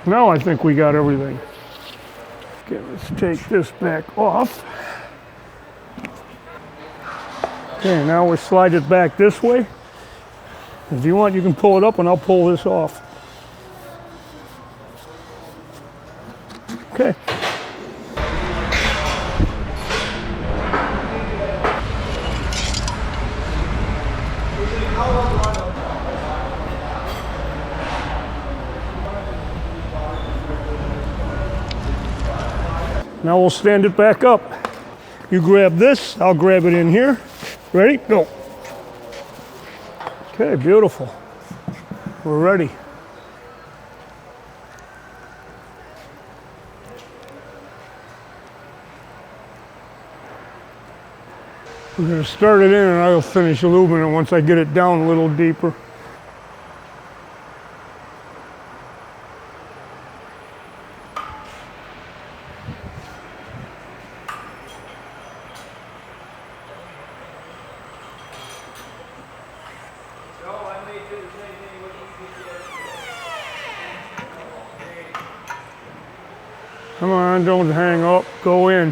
Now I think we got everything. Okay, let's take this back off. Okay, now we'll slide it back this way. If you want, you can pull it up and I'll pull this off. Okay. Now we'll stand it back up. You grab this, I'll grab it in here. Ready? Go. Okay, beautiful. We're ready. We're going to start it in and I'll finish lubing it once I get it down a little deeper. Come on, don't hang up, go in.